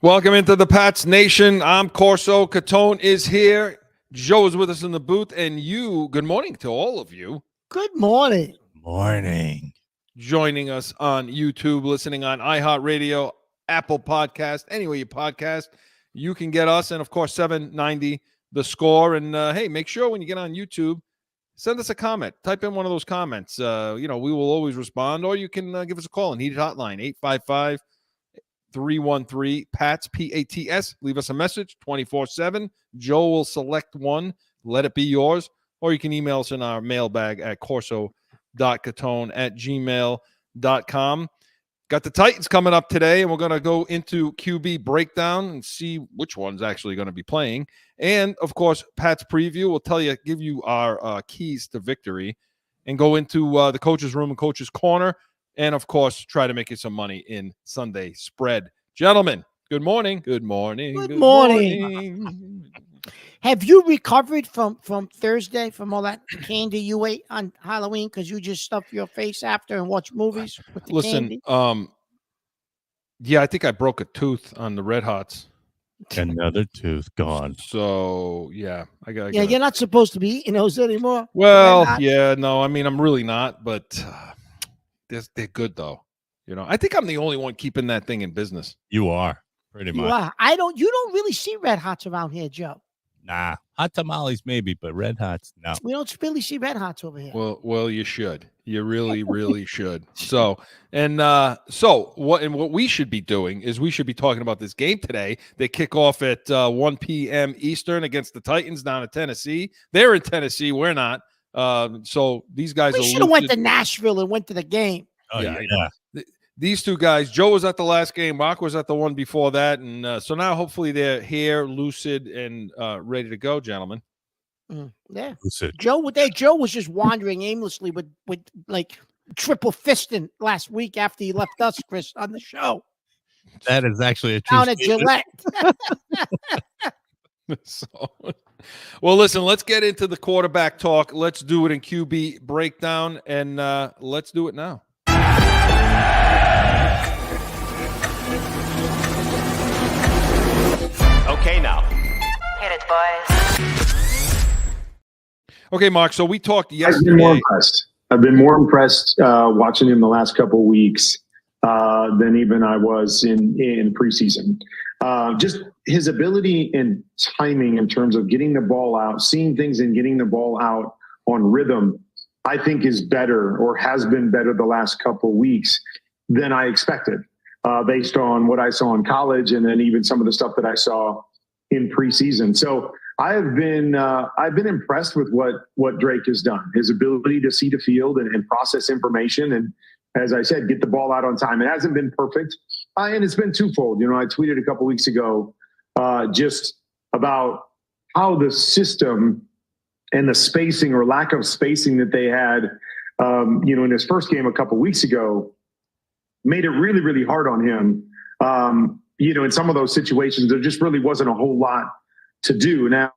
Welcome into the Pats Nation. I'm Corso. Catone is here. Joe is with us in the booth. And you, good morning to all of you. Good morning. Morning. Joining us on YouTube, listening on iHeartRadio, Apple Podcast, anywhere you podcast, you can get us. And, of course, 790 The Score. And, hey, make sure when you get on YouTube, send us a comment. Type in one of those comments. We will always respond. Or you can give us a call on Heated Hotline, 855 313 PATS, PATS. Leave us a message 24/7. Joe will select one. Let it be yours. Or you can email us in our mailbag at corso.catone@gmail.com. Got the Titans coming up today, and we're going to go into QB breakdown and see which one's actually going to be playing. And, of course, Pat's preview will give you our keys to victory and go into the coach's room and coach's corner. And, of course, try to make you some money in Sunday spread. Gentlemen, good morning. Good morning. Good morning. Have you recovered from Thursday, from all that candy you ate on Halloween because you just stuffed your face after and watched movies with the candy? Yeah, I think I broke a tooth on the Red Hots. Another tooth gone. So, yeah. You're not supposed to be eating those anymore. Well, yeah, no, I mean, I'm really not, but they're good, though. I think I'm the only one keeping that thing in business. You are, pretty much. You don't really see Red Hots around here, Joe. Nah, hot tamales maybe, but Red Hots, no. We don't really see Red Hots over here. Well, you should. You really, really should. So what we should be doing is we should be talking about this game today. They kick off at 1 p.m. Eastern against the Titans down in Tennessee. They're in Tennessee. We're not. So these guys should have went to Nashville and went to the game. Oh, yeah. These two guys, Joe was at the last game, Mark was at the one before that, and so now hopefully they're here, lucid, and ready to go, gentlemen. Yeah, lucid. Joe was just wandering aimlessly with like triple fisting last week after he left us, Chris, on the show. That is actually a true down at Gillette. Well, listen, let's get into the quarterback talk. Let's do it in QB breakdown, and let's do it now. Okay, now. Hit it, boys. Okay, Mark, so we talked yesterday. I've been more impressed watching him the last couple of weeks than even I was in preseason. Just his ability and timing in terms of getting the ball out, seeing things and getting the ball out on rhythm, I think is better or has been better the last couple of weeks than I expected, based on what I saw in college and then even some of the stuff that I saw in preseason. So I've been impressed with what Drake has done, his ability to see the field and process information. And as I said, get the ball out on time. It hasn't been perfect. And it's been twofold. I tweeted a couple weeks ago just about how the system and the spacing or lack of spacing that they had, in his first game a couple weeks ago made it really, really hard on him. In some of those situations, there just really wasn't a whole lot to do. Now,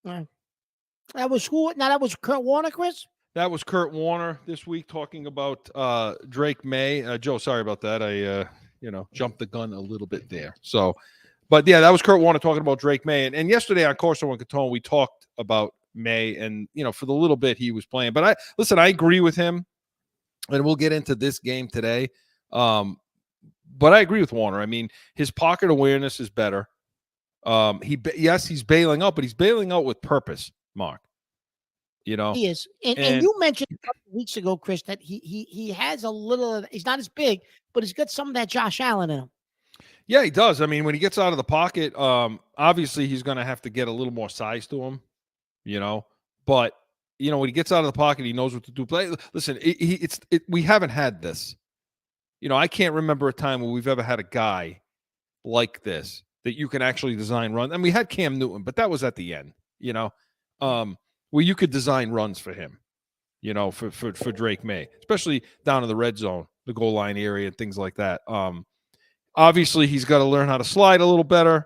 that was who? Now that was Kurt Warner, Chris? That was Kurt Warner this week talking about Drake May. Joe, sorry about that. I jumped the gun a little bit there. So, but yeah, that was Kurt Warner talking about Drake May. And yesterday on Corso and Catone, we talked about May and, for the little bit he was playing. But I agree with him, and we'll get into this game today. But I agree with Warner. I mean, his pocket awareness is better. He's bailing out, but he's bailing out with purpose, Mark. He is. And you mentioned a couple weeks ago, Chris, that he has a little, he's not as big, but he's got some of that Josh Allen in him. Yeah, he does. I mean, when he gets out of the pocket, obviously he's going to have to get a little more size to him, But, when he gets out of the pocket, he knows what to do. Listen, we haven't had this. I can't remember a time where we've ever had a guy like this that you can actually design runs. And we had Cam Newton, but that was at the end, where you could design runs for him, for Drake May, especially down in the red zone, the goal line area, and things like that. Obviously, he's got to learn how to slide a little better,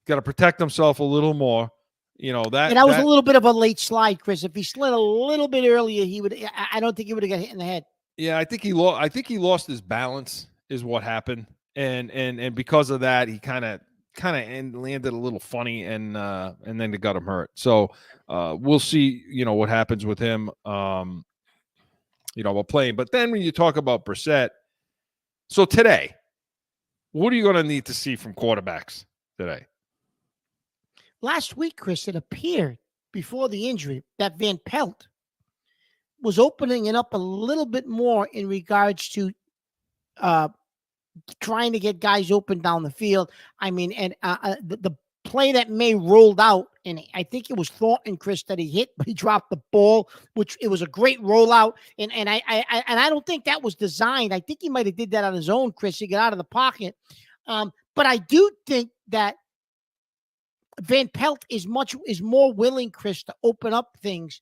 got to protect himself a little more. That was a little bit of a late slide, Chris. If he slid a little bit earlier, I don't think he would have got hit in the head. Yeah, I think he lost his balance is what happened. and because of that, he kind of landed a little funny, and then it got him hurt. So we'll see, what happens with him, while playing. But then when you talk about Brissett, so today, what are you going to need to see from quarterbacks today? Last week, Chris, it appeared before the injury that Van Pelt was opening it up a little bit more in regards to trying to get guys open down the field. I mean, and the play that May rolled out, and I think it was Thornton, Chris, that he hit, but he dropped the ball, which it was a great rollout. And I don't think that was designed. I think he might have did that on his own, Chris, to get out of the pocket. But I do think that Van Pelt is more willing, Chris, to open up things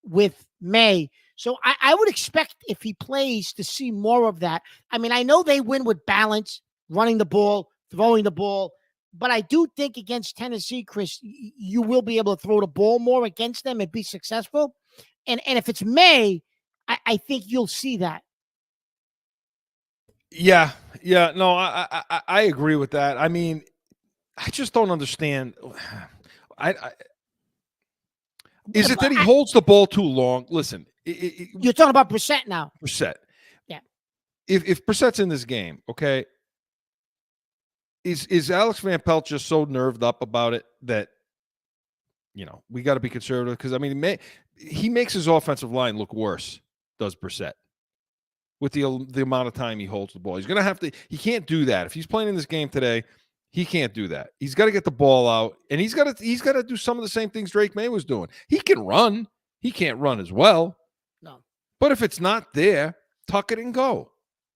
with May. So I would expect, if he plays, to see more of that. I mean, I know they win with balance, running the ball, throwing the ball, but I do think against Tennessee, Chris, you will be able to throw the ball more against them and be successful. And if it's May, I think you'll see that. Yeah, no, I agree with that. I mean, I just don't understand. Is it that he holds the ball too long? Listen, you're talking about Brissett now. Brissett. Yeah. If Brissett's in this game, okay, is Alex Van Pelt just so nerved up about it that we got to be conservative? Because I mean, he makes his offensive line look worse. Does Brissett with the amount of time he holds the ball? He's gonna have to. He can't do that if he's playing in this game today. He can't do that. He's got to get the ball out, and he's got to do some of the same things Drake May was doing. He can run. He can't run as well. No. But if it's not there, tuck it and go.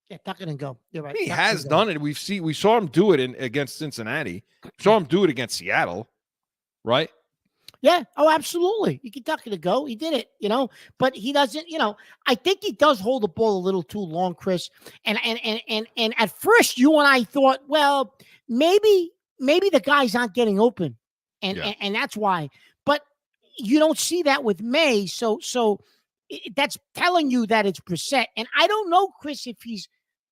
Yeah, tuck it and go. You're right. He has done it. We saw him do it against Cincinnati. Saw him do it against Seattle, right? Yeah. Oh, absolutely. You can tuck it and go. He did it, but he doesn't, I think he does hold the ball a little too long, Chris. And at first you and I thought, well, maybe the guys aren't getting open, and that's why. But you don't see that with May, so that's telling you that it's Brissett. And I don't know, Chris, if he's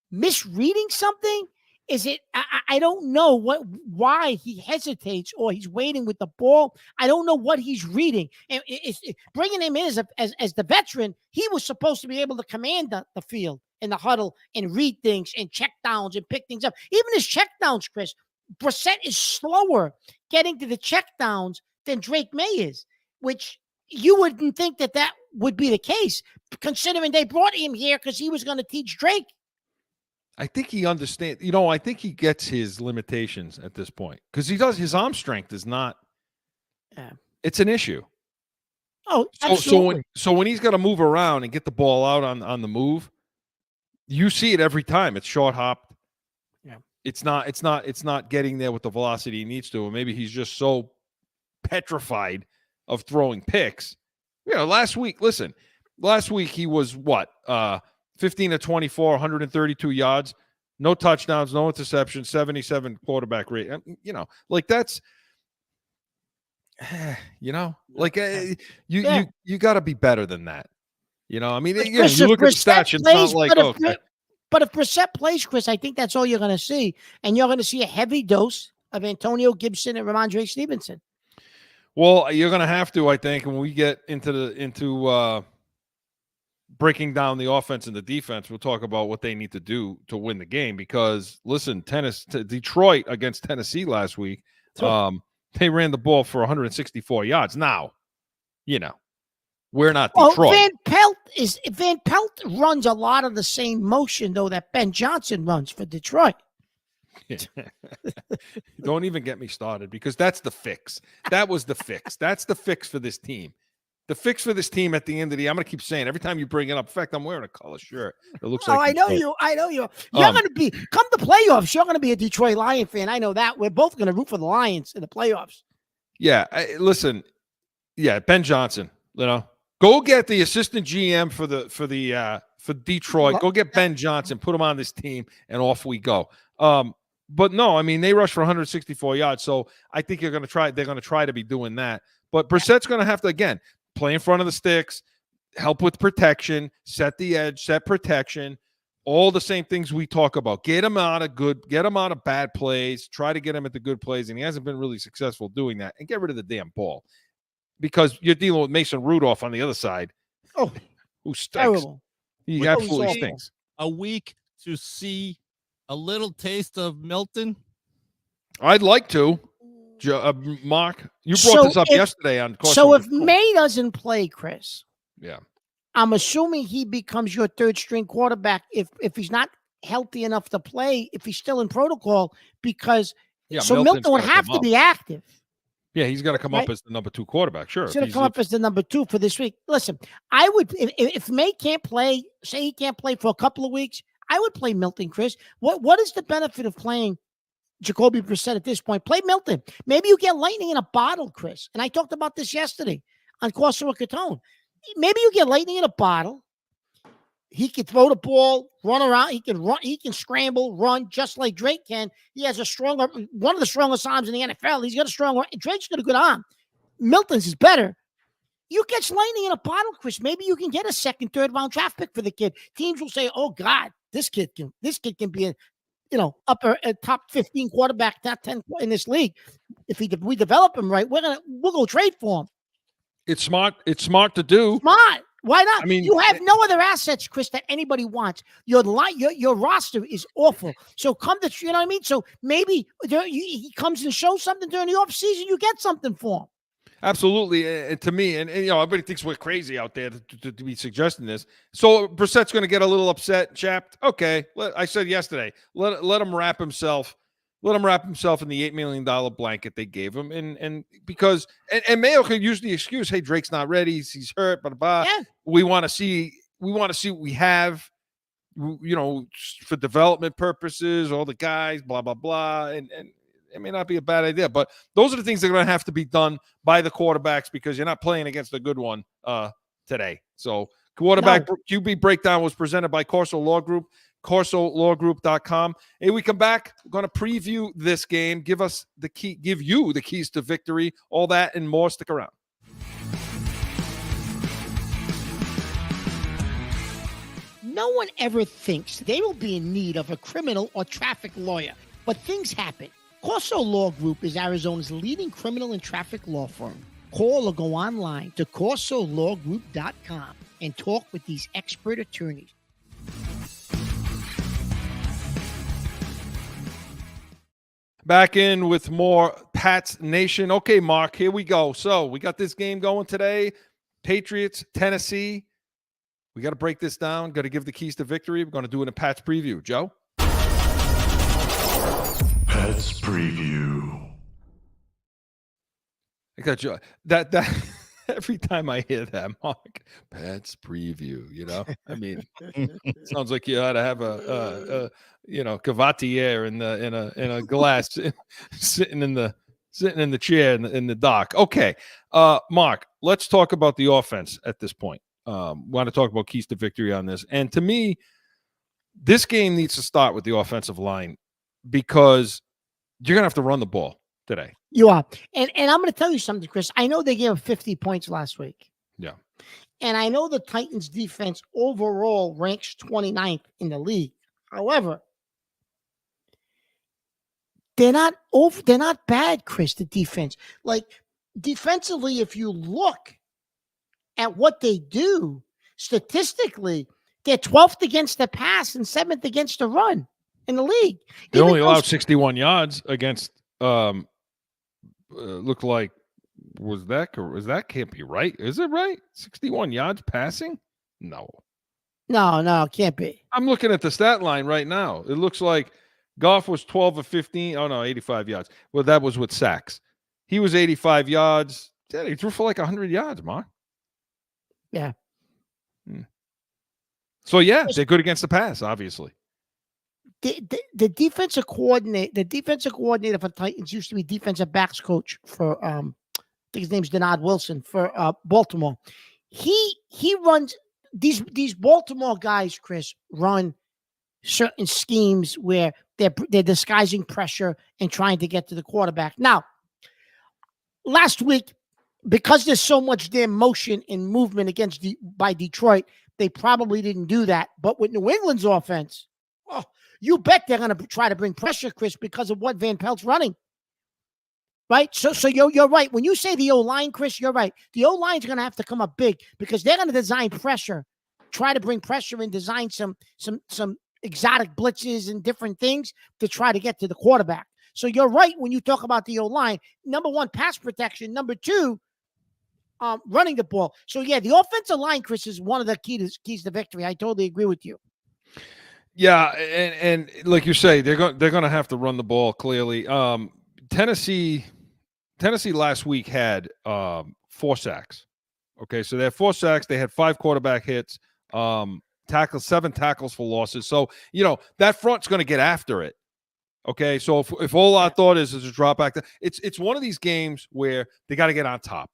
misreading something. Is it? I don't know why he hesitates or he's waiting with the ball. I don't know what he's reading. And bringing him in as the veteran, he was supposed to be able to command the field in the huddle and read things and check downs and pick things up. Even his check downs, Chris, Brissett is slower getting to the check downs than Drake May is, which you wouldn't think that would be the case, considering they brought him here because he was going to teach Drake. I think he understands. I think he gets his limitations at this point because he does. His arm strength is not. It's an issue. Oh, absolutely. So when he's got to move around and get the ball out on the move, you see it every time. It's short hopped. Yeah. It's not getting there with the velocity he needs to, and maybe he's just so petrified of throwing picks. Last week he was what? 15 to 24, 132 yards, no touchdowns, no interceptions, 77 quarterback rate. That's, you got to be better than that. I mean, you look at the stats, it's not like, okay. But if Brissett plays, Chris, I think that's all you're going to see. And you're going to see a heavy dose of Antonio Gibson and Ramondre Stevenson. Well, you're going to have to, I think, when we get into breaking down the offense and the defense, we'll talk about what they need to do to win the game. Because listen, Detroit against Tennessee last week, they ran the ball for 164 yards. Now, we're not Detroit. Van Pelt runs a lot of the same motion though that Ben Johnson runs for Detroit. Don't even get me started because that's the fix. That was the fix. That's the fix for this team. The fix for this team at the end of the year, I'm going to keep saying every time you bring it up. In fact, I'm wearing a color shirt. It looks like. I know you. You're going to be come the playoffs. You're going to be a Detroit Lion fan. I know that. We're both going to root for the Lions in the playoffs. Yeah. Listen. Yeah, Ben Johnson. Go get the assistant GM for Detroit. Go get Ben Johnson. Put him on this team, and off we go. But no, I mean they rushed for 164 yards. So I think they're going to try to be doing that. But Brissett's going to have to again. Play in front of the sticks, help with protection, set the edge, set protection, All the same things we talk about. Get him out of bad plays, try to get him at the good plays, and he hasn't been really successful doing that. And get rid of the damn ball. Because you're dealing with Mason Rudolph on the other side. Oh, who stinks. terrible. He absolutely stinks. A week to see a little taste of Milton. I'd like to. Mark, you brought this up yesterday on course. So if May doesn't play, Chris, yeah, I'm assuming he becomes your third string quarterback if he's not healthy enough to play, if he's still in protocol, because Milton would have to be active. Yeah, he's got to come up as the number 2 quarterback. Sure. He's going to come up as the number 2 for this week. Listen, I would, if May can't play, say he can't play for a couple of weeks, I would play Milton, Chris. What is the benefit of playing Jacoby Brissett at this point? Play Milton. Maybe you get lightning in a bottle, Chris. And I talked about this yesterday on Corso and Catone. Maybe you get lightning in a bottle. He can throw the ball, run around. He can run. He can scramble, run just like Drake can. He has one of the strongest arms in the NFL. He's got a strong arm. Drake's got a good arm. Milton's is better. You catch lightning in a bottle, Chris. Maybe you can get a second, third round draft pick for the kid. Teams will say, "Oh God, this kid can be a upper top 15 quarterback, top 10 in this league. If we develop him right, we'll go trade for him." It's smart. It's smart to do. Smart. Why not? I mean, you have no other assets, Chris, that anybody wants. Your roster is awful. So come to, you know what I mean? So maybe he comes and shows something during the offseason, you get something for him. Absolutely. And to me, and everybody thinks we're crazy out there to be suggesting this. So Brissett's going to get a little upset, chapped. Okay. I said yesterday, let him wrap himself. Let him wrap himself in the $8 million blanket they gave him. And because Mayo could use the excuse, hey, Drake's not ready. He's hurt, blah, blah, blah. Yeah. We want to see what we have, for development purposes, all the guys, blah, blah, blah. And it may not be a bad idea, but those are the things that are going to have to be done by the quarterbacks because you're not playing against a good one today. So quarterback QB breakdown was presented by Corso Law Group. CorsoLawGroup.com. Hey, we come back. We're going to preview this game. Give you the keys to victory. All that and more. Stick around. No one ever thinks they will be in need of a criminal or traffic lawyer, but things happen. Corso Law Group is Arizona's leading criminal and traffic law firm. Call or go online to CorsoLawGroup.com and talk with these expert attorneys. Back in with more Pats Nation. Okay, Mark, here we go. So we got this game going today. Patriots, Tennessee. We got to break this down. Got to give the keys to victory. We're going to do it in a Pats preview. Joe? Pats preview. I got you. That every time I hear that, Mark, Pats preview, I mean, it sounds like you ought to have a cavatier in a glass sitting in the chair in the dock. Okay. Mark, let's talk about the offense at this point. Want to talk about keys to victory on this. And to me, this game needs to start with the offensive line because you're going to have to run the ball today. You are. And I'm going to tell you something, Chris. I know they gave up 50 points last week. Yeah. And I know the Titans defense overall ranks 29th in the league. However, they're not bad, Chris, the defense. Like defensively, if you look at what they do, statistically, they're 12th against the pass and 7th against the run in the league. They only allowed 61 yards against looked like that can't be right. Is it right? 61 yards passing? No, it can't be. I'm looking at the stat line right now. It looks like Goff was 12 of 15. Oh no, 85 yards. Well, that was with sacks. He was 85 yards. Yeah, he threw for like 100 yards, Mark. Yeah. So yeah, they're good against the pass, obviously. The defensive coordinator for Titans used to be defensive backs coach for I think his name's Denard Wilson for Baltimore. He runs these Baltimore guys, Chris, run certain schemes where they're disguising pressure and trying to get to the quarterback. Now, last week, because there's so much damn motion and movement by Detroit, they probably didn't do that. But with New England's offense, oh, you bet they're going to try to bring pressure, Chris, because of what Van Pelt's running. Right? So you're right. When you say the O-line, Chris, you're right. The O-line's going to have to come up big because they're going to design pressure, try to bring pressure and design some exotic blitzes and different things to try to get to the quarterback. So you're right when you talk about the O-line. Number one, pass protection. Number two, running the ball. So yeah, the offensive line, Chris, is one of the keys to victory. I totally agree with you. Yeah, and like you say, they're going to have to run the ball clearly. Tennessee last week had 4 sacks. Okay, so they had 4 sacks. They had 5 quarterback hits, 7 tackles for losses. So that front's going to get after it. Okay, so if all our thought is a drop back, it's one of these games where they got to get on top.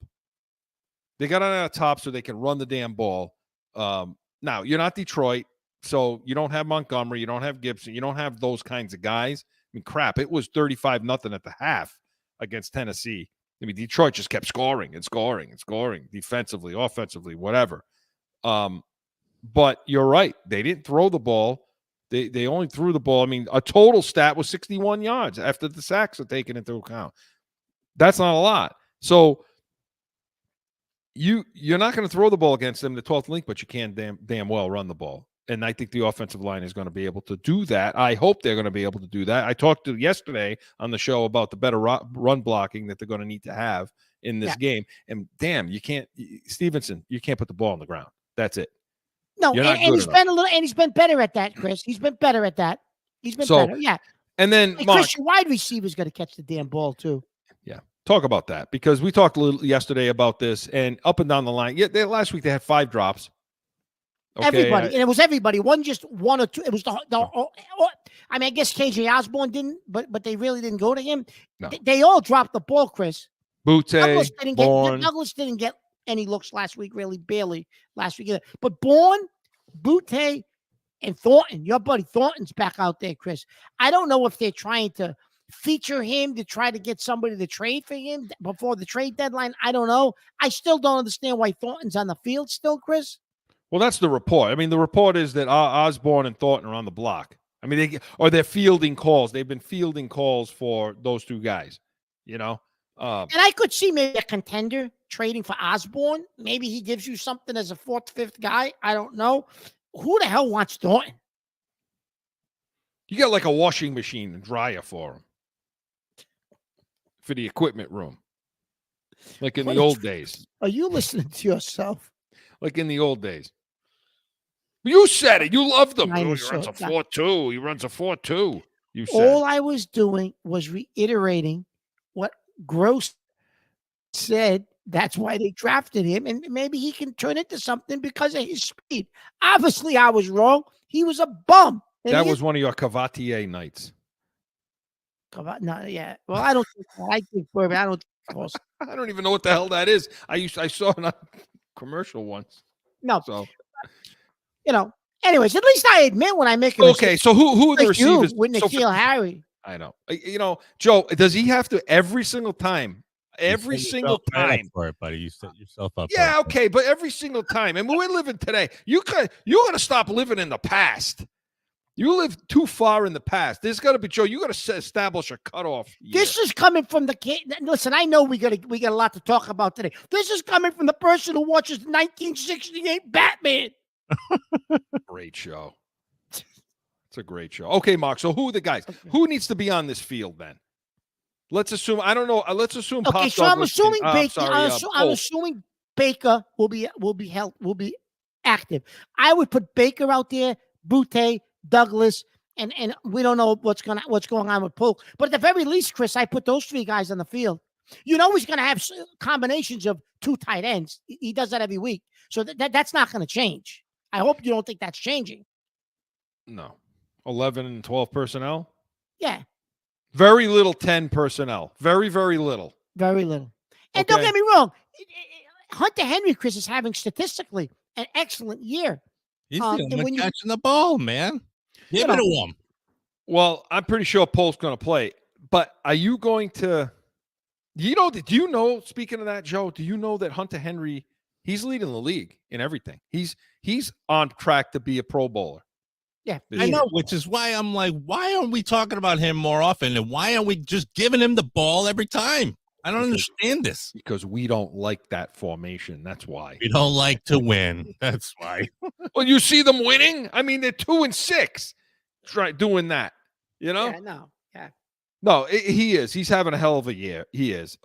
They got on top so they can run the damn ball. Now, you're not Detroit, so you don't have Montgomery, you don't have Gibson, you don't have those kinds of guys. I mean, crap, it was 35-0 at the half against Tennessee. I mean, Detroit just kept scoring and scoring and scoring defensively, offensively, whatever. But you're right. They didn't throw the ball. They only threw the ball. I mean, a total stat was 61 yards after the sacks are taken into account. That's not a lot. So you're not going to throw the ball against them, the 12th link, but you can damn well run the ball. And I think the offensive line is going to be able to do that. I hope they're going to be able to do that. I talked yesterday on the show about the better run blocking that they're going to need to have in this game. And damn, Stevenson, you can't put the ball on the ground. That's it. No, and he's been better at that, Chris. He's been better at that. He's been better. Yeah. And then Chris, your wide receiver's got to catch the damn ball too. Yeah. Talk about that because we talked a little yesterday about this and up and down the line. Yeah, last week they had 5 drops. Okay, everybody, and it was everybody. One or two. It was I mean, I guess KJ Osborne didn't, but they really didn't go to him. No. They all dropped the ball, Chris. Douglas didn't get any looks last week, really, barely last week either. But Bourne, Butte, and Thornton, your buddy Thornton's back out there, Chris. I don't know if they're trying to feature him to try to get somebody to trade for him before the trade deadline. I don't know. I still don't understand why Thornton's on the field still, Chris. Well, that's the report. I mean, the report is that Osborne and Thornton are on the block. I mean, they're fielding calls. They've been fielding calls for those 2 guys, And I could see maybe a contender trading for Osborne. Maybe he gives you something as a 4th, 5th guy. I don't know. Who the hell wants Thornton? You got like a washing machine and dryer for him. For the equipment room. Like in the old days. Are you listening to yourself? Like in the old days. You said it. You loved him. He runs a 4-2. He runs a 4-2. You said. All I was doing was reiterating what Gross said. That's why they drafted him, and maybe he can turn into something because of his speed. Obviously, I was wrong. He was a bum. That was one of your Cavatier nights. No, yeah. Well, I don't think I think Burby. I don't think I don't even know what the hell that is. I saw it on a commercial once. No. So anyways, at least I admit when I make it. Okay, so who are the receivers? With N'Keal Harry. I know. Joe, does he have to every single time? Every single time. For it, buddy. You set yourself up. Yeah, okay, but every single time. And we're living today. You got to stop living in the past. You live too far in the past. There's got to be, Joe, you got to establish a cutoff year. This is coming from the kid. Listen, I know we got a lot to talk about today. This is coming from the person who watches 1968 Batman. Great show. It's a great show. Okay, Mark. So who are the guys? Okay. Who needs to be on this field then? Let's assume. I don't know. Let's assume. Okay, so I'm assuming Baker. I'm assuming Baker will be active. I would put Baker out there, Butte, Douglas, and we don't know what's going on with Polk. But at the very least, Chris, I put those 3 guys on the field. He's going to have combinations of 2 tight ends. He does that every week, so that's not going to change. I hope you don't think that's changing. No, 11 and 12 personnel. Yeah. Very little 10 personnel. Very, very little. Very little. And don't get me wrong. Hunter Henry, Chris, is having statistically an excellent year. He's catching the ball, man. Give it to him. Well, I'm pretty sure Pole's going to play. But are you going to – do you know, speaking of that, Joe, do you know that Hunter Henry He's leading the league in everything. He's on track to be a Pro Bowler. Yeah, This I year. know, which is why I'm like, why aren't we talking about him more often? And why aren't we just giving him the ball every time? I don't understand this. Because we don't like that formation. That's why. We don't like to win. That's why. Well, you see them winning. I mean, they're 2-6. Try doing that. You know. Yeah, no, yeah. No, he is. He's having a hell of a year. He is.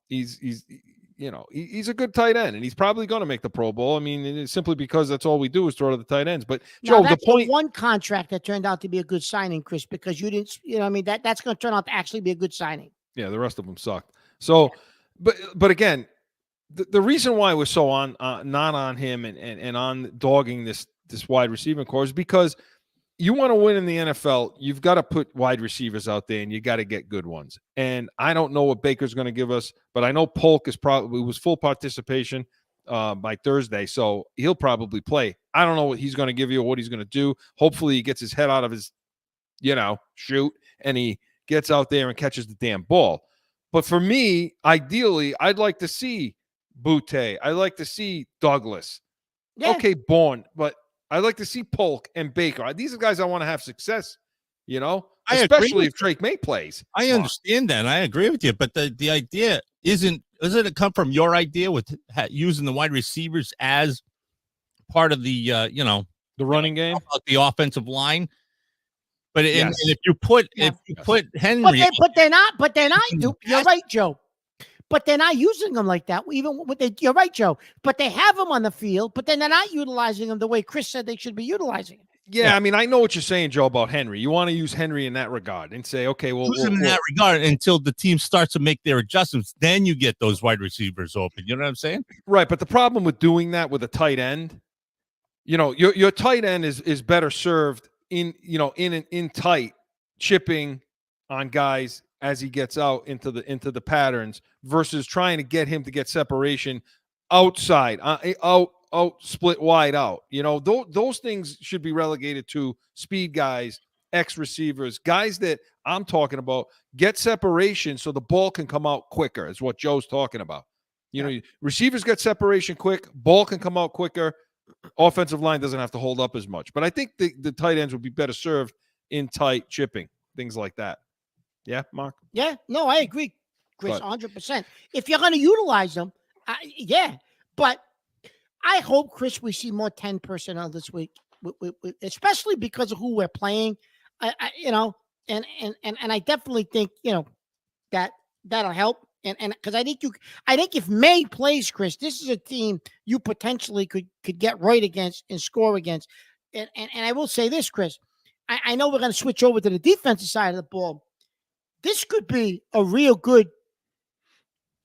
He's he's a good tight end, and he's probably going to make the Pro Bowl. I mean, it's simply because that's all we do is throw to the tight ends. But Now, Joe, the that's point. one contract that turned out to be a good signing, Chris, because you didn't. I mean, that's going to turn out to actually be a good signing. Yeah, the rest of them sucked. So, but again, the reason why we're so not on him and on dogging this wide receiving core is because you want to win in the NFL, you've got to put wide receivers out there and you got to get good ones. And I don't know what Baker's going to give us, but I know Polk was full participation by Thursday, so he'll probably play. I don't know what he's going to give you or what he's going to do. Hopefully he gets his head out of his, shoot, and he gets out there and catches the damn ball. But for me, ideally, I'd like to see Butte. I'd like to see Douglas. Yeah. Okay, Bourne, but I'd like to see Polk and Baker. These are guys I want to have success, especially if Drake May plays. I understand that. I agree with you. But the idea doesn't it come from your idea with using the wide receivers as part of the, the running game, the offensive line? But Yes. and if you put Henry, But they're not. You're right, Joe. But they're not using them like that. You're right, Joe. But they have them on the field. But then they're not utilizing them the way Chris said they should be utilizing them. Yeah, I mean, I know what you're saying, Joe, about Henry. You want to use Henry in that regard and say, okay, well, use him in that regard until the team starts to make their adjustments. Then you get those wide receivers open. You know what I'm saying? Right. But the problem with doing that with a tight end, your tight end is better served in tight, chipping on guys as he gets out into the patterns versus trying to get him to get separation outside, out split wide out. Those things should be relegated to speed guys, X receivers, guys that I'm talking about get separation so the ball can come out quicker is what Joe's talking about. Receivers get separation quick, ball can come out quicker. Offensive line doesn't have to hold up as much. But I think the tight ends would be better served in tight chipping, things like that. Yeah, Mark? Yeah, no, I agree, Chris, But- 100%. If you're going to utilize them, yeah. But I hope, Chris, we see more 10 personnel this week, especially because of who we're playing. And I definitely think that'll help. And because I think if May plays, Chris, this is a team you potentially could get right against and score against. And I will say this, Chris, I know we're going to switch over to the defensive side of the ball. This could be a real good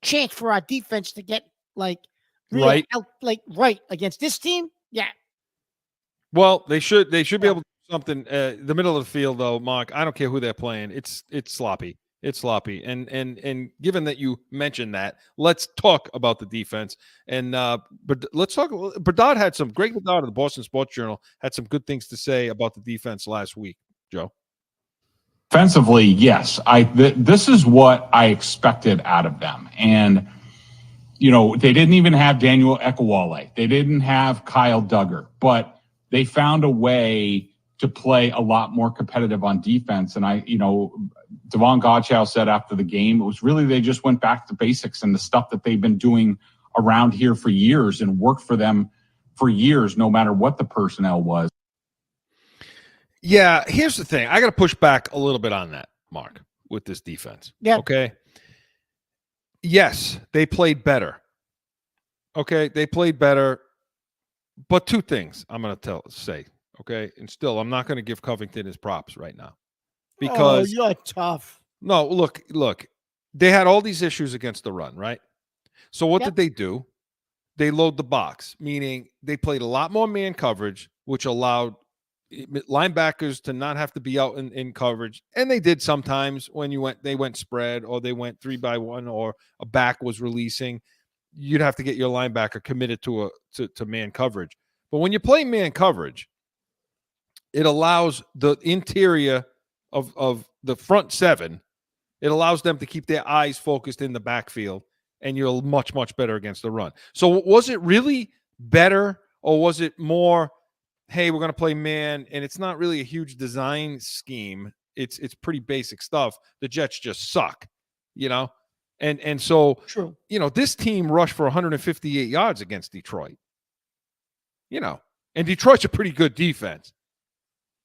chance for our defense to get right against this team. Yeah. Well, they should be able to do something. The middle of the field, though, Mark. I don't care who they're playing. It's sloppy. It's sloppy. And given that you mentioned that, let's talk about the defense. And but let's talk. Berdard had some Greg Berdard of the Boston Sports Journal had some good things to say about the defense last week. Joe. Offensively, yes. This is what I expected out of them. And, they didn't even have Daniel Ekuwale. They didn't have Kyle Duggar. But they found a way to play a lot more competitive on defense. And Devon Godchow said after the game, it was really they just went back to basics and the stuff that they've been doing around here for years and worked for them for years, no matter what the personnel was. Yeah, here's the thing. I got to push back a little bit on that, Mark, with this defense. Yeah. Okay. Yes, they played better. Okay, they played better. But two things I'm going to say. Okay, and still, I'm not going to give Covington his props right now because you're tough. No, look, they had all these issues against the run, right? So what Yep. did they do? They load the box, meaning they played a lot more man coverage, which allowed linebackers to not have to be out in coverage. And they did sometimes when they went spread or they went 3-by-1 or a back was releasing. You'd have to get your linebacker committed to man coverage. But when you play man coverage, it allows the interior of the front seven. It allows them to keep their eyes focused in the backfield and you're much, much better against the run. So was it really better, or was it more, hey, we're going to play man, and it's not really a huge design scheme. It's pretty basic stuff. The Jets just suck, you know? And so, True. you know, this team rushed for 158 yards against Detroit, you know, and Detroit's a pretty good defense,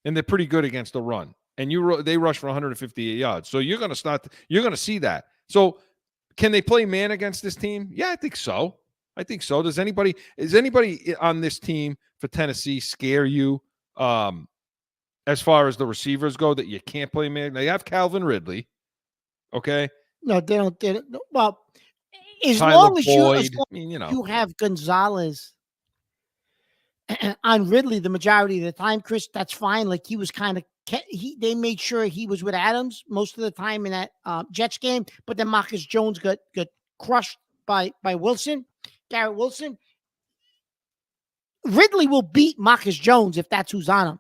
and they're pretty good against the run. And they rush for 158 yards. So you're going to see that. So can they play man against this team? Yeah, I think so. Is anybody on this team for Tennessee scare you as far as the receivers go that you can't play man? They have Calvin Ridley. Okay. No, they don't. Well, as Tyler long as Boyd, you have Gonzalez on Ridley the majority of the time, Chris, that's fine. Like he was kind of they made sure he was with Adams most of the time in that Jets game, but then Marcus Jones got crushed by Wilson, Garrett Wilson. Ridley will beat Marcus Jones if that's who's on him.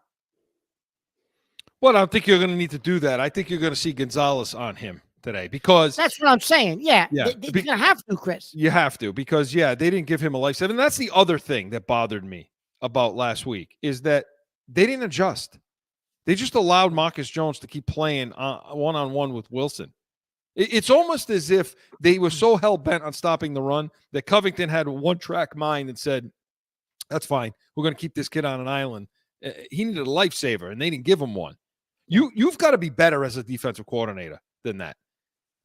Well, I don't think you're going to need to do that. I think you're going to see Gonzalez on him today because that's what I'm saying. Yeah. They're going to have to, Chris. You have to because, they didn't give him a life save. And that's the other thing that bothered me about last week is that they didn't adjust. They just allowed Marcus Jones to keep playing one-on-one with Wilson. It's almost as if they were so hell-bent on stopping the run that Covington had a one-track mind and said, that's fine. We're going to keep this kid on an island. He needed a lifesaver, and they didn't give him one. You've got to be better as a defensive coordinator than that.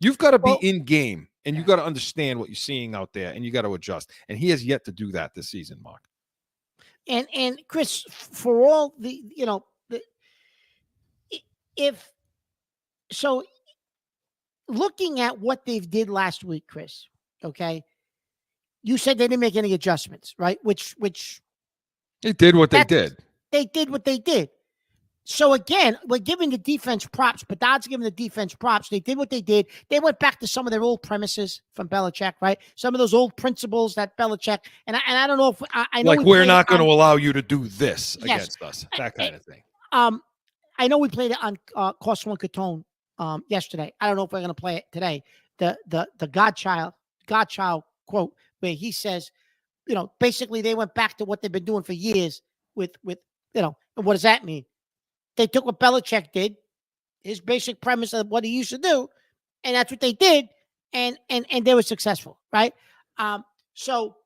You've got to be in game, and you've got to understand what you're seeing out there, and you got to adjust. And he has yet to do that this season, Mark. And Chris, for all the, looking at what they did last week, Chris, okay, you said they didn't make any adjustments, right? Which they did what they did. They did what they did. So again, we're giving the defense props, but Dodd's giving the defense props. They did what they did. They went back to some of their old premises from Belichick, right? Some of those old principles that Belichick, and I don't know if I know like we're not going to allow you to do this against us, that kind of thing. I know we played it on Cost One Catone yesterday. I don't know if we're going to play it today. The Godchild quote where he says, basically they went back to what they've been doing for years with and what does that mean? They took what Belichick did, his basic premise of what he used to do, and that's what they did, and they were successful, right? So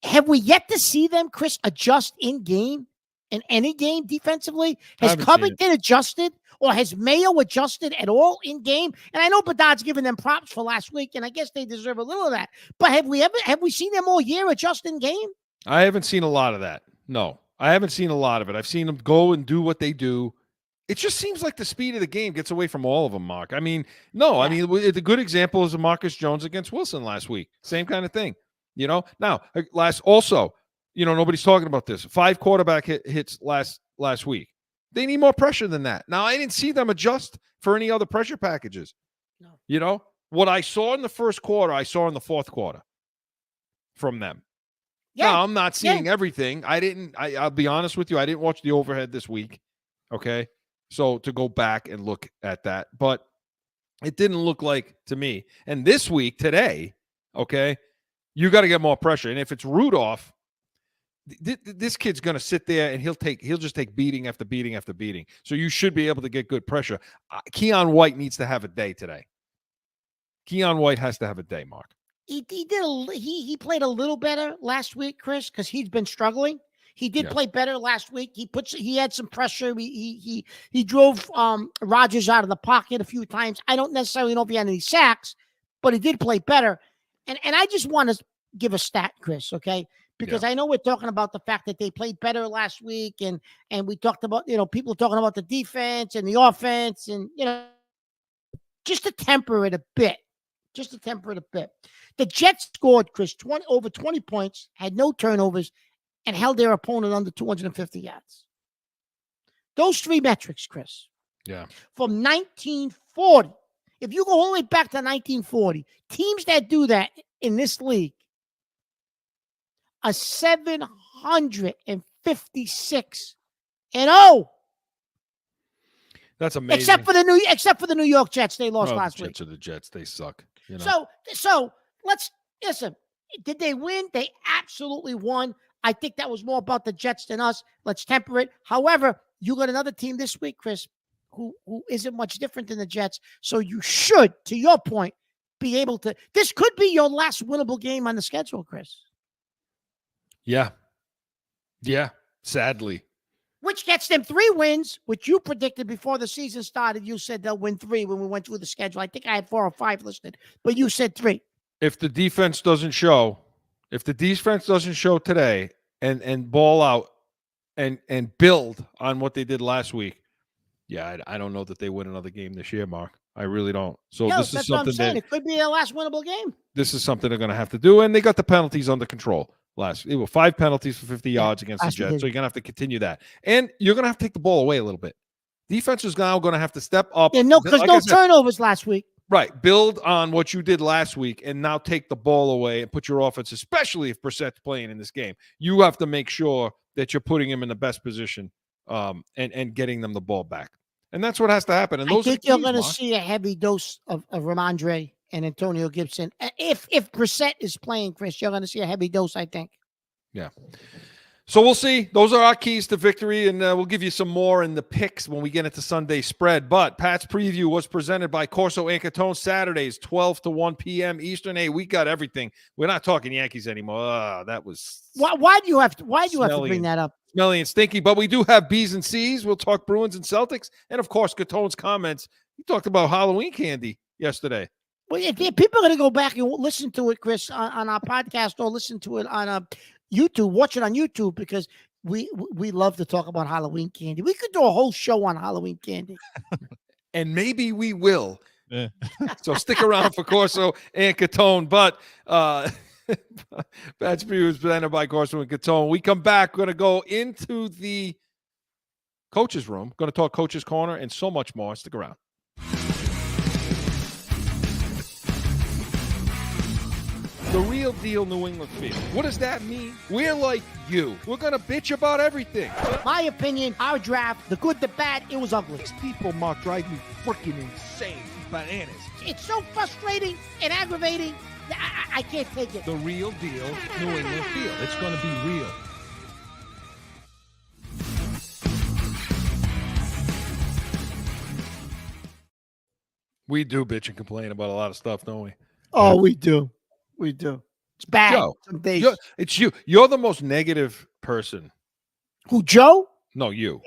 have we yet to see them, Chris, adjust in game, in any game defensively? Has Covington adjusted, or has Mayo adjusted at all in game? And I know Bedard's giving them props for last week, and I guess they deserve a little of that. But have we seen them all year adjust in game? I haven't seen a lot of that. No. I haven't seen a lot of it. I've seen them go and do what they do. It just seems like the speed of the game gets away from all of them, Mark. I mean, no. Yeah. I mean, the good example is Marcus Jones against Wilson last week. Same kind of thing. Now, nobody's talking about this. 5 quarterback hits last week. They need more pressure than that. Now, I didn't see them adjust for any other pressure packages. No. What I saw in the first quarter, I saw in the fourth quarter from them. Yeah. No, I'm not seeing everything. I'll be honest with you. I didn't watch the overhead this week. Okay. So to go back and look at that, but it didn't look like to me. And this week, today, okay, you got to get more pressure. And if it's Rudolph, this kid's going to sit there and he'll just take beating after beating after beating. So you should be able to get good pressure. Keon White needs to have a day today. Keon White has to have a day, Mark. He played a little better last week, Chris, because he's been struggling. He did play better last week. He had some pressure. He drove Rodgers out of the pocket a few times. I don't necessarily know if he had any sacks, but he did play better. And I just want to give a stat, Chris, okay? Because I know we're talking about the fact that they played better last week, and we talked about, people talking about the defense and the offense, and just to temper it a bit. The Jets scored, Chris, over 20 points, had no turnovers, and held their opponent under 250 yards. Those 3 metrics, Chris. Yeah. From 1940. If you go all the way back to 1940, teams that do that in this league are 756-0. That's amazing. Except for the New York Jets, they lost last week. Jets are the Jets. They suck. So let's listen. Did they win? They absolutely won. I think that was more about the Jets than us. Let's temper it. However, you got another team this week, Chris, who isn't much different than the Jets. So you should, to your point, be able to. This could be your last winnable game on the schedule, Chris. Yeah. Yeah. Sadly. Which gets them 3 wins, which you predicted before the season started. You said they'll win 3 when we went through the schedule. I think I had 4 or 5 listed, but you said 3. If the defense doesn't show today and ball out and build on what they did last week, yeah, I don't know that they win another game this year, Mark. I really don't. So this is something that it could be their last winnable game. This is something they're going to have to do, and they got the penalties under control. It was 5 penalties for 50 yards against the Jets, so you're going to have to continue that, and you're going to have to take the ball away a little bit. Defense is now going to have to step up. Yeah, no, because no turnovers last week. Right. Build on what you did last week and now take the ball away and put your offense, especially if Brissett's playing in this game. You have to make sure that you're putting him in the best position and getting them the ball back. And that's what has to happen. And I think you're going to see a heavy dose of Ramondre and Antonio Gibson. If Brissett is playing, Chris, you're going to see a heavy dose, I think. Yeah. So we'll see. Those are our keys to victory, and we'll give you some more in the picks when we get into Sunday spread. But Pat's preview was presented by Corso and Catone Saturdays, 12 to 1 p.m. Eastern. Hey, we got everything. We're not talking Yankees anymore. That was why do you have to bring that up? Smelly and stinky. But we do have B's and C's. We'll talk Bruins and Celtics, and of course Catone's comments. He talked about Halloween candy yesterday. Well, if people are going to go back and listen to it, Chris, on our podcast, or listen to it on YouTube, watch it on YouTube, because we love to talk about Halloween candy. We could do a whole show on Halloween candy. And maybe we will. Yeah. So stick around for Corso and Catone. But Pat's preview is presented by Corso and Catone. We come back, we're going to go into the coach's room, going to talk Coach's Corner and so much more. Stick around. The real deal New England feel. What does that mean? We're like you. We're going to bitch about everything. My opinion, our draft, the good, the bad, it was ugly. These people, Mark, drive me freaking insane. Bananas. It's so frustrating and aggravating. I can't take it. The real deal New England feel. It's going to be real. We do bitch and complain about a lot of stuff, don't we? Oh, we do. We do. It's bad. Joe, some days. It's you. You're the most negative person. Who, Joe? No, you.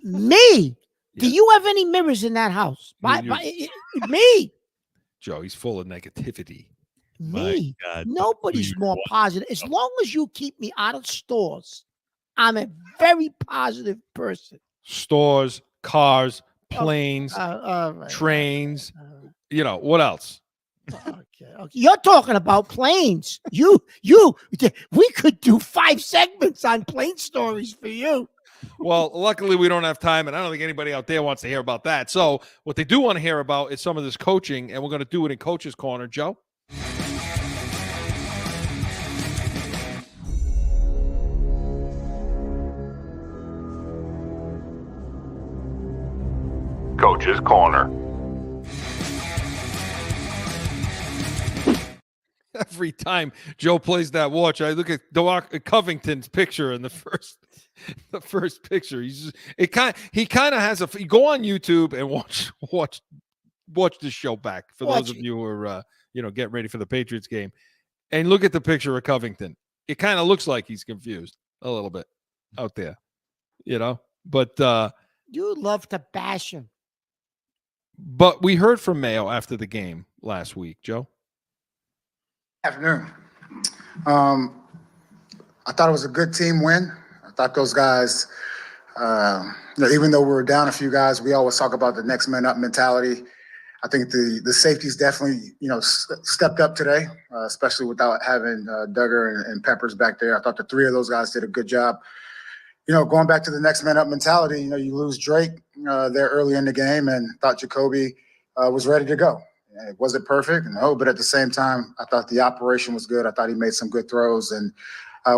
Me? Yeah. Do you have any mirrors in that house? Me? Joe, he's full of negativity. Me? Nobody's more positive. As long as you keep me out of stores, I'm a very positive person. Stores, cars, planes, trains. What else? Okay. You're talking about planes. We could do 5 segments on plane stories for you. Well, luckily we don't have time, and I don't think anybody out there wants to hear about that. So what they do want to hear about is some of this coaching, and we're going to do it in Coach's Corner. Joe? Coach's Corner. Every time Joe plays that watch, I look at Covington's picture in the first picture. He kind of has you go on YouTube and watch this show back for those of you who are getting ready for the Patriots game, and look at the picture of Covington. It kind of looks like he's confused a little bit out there, but you love to bash him. But we heard from Mayo after the game last week, Joe. Afternoon. I thought it was a good team win. I thought those guys, even though we were down a few guys, we always talk about the next man up mentality. I think the safeties definitely, stepped up today, especially without having Duggar and Peppers back there. I thought the 3 of those guys did a good job. Going back to the next man up mentality, you lose Drake there early in the game, and thought Jacoby was ready to go. Was it perfect? No, but at the same time, I thought the operation was good. I thought he made some good throws, and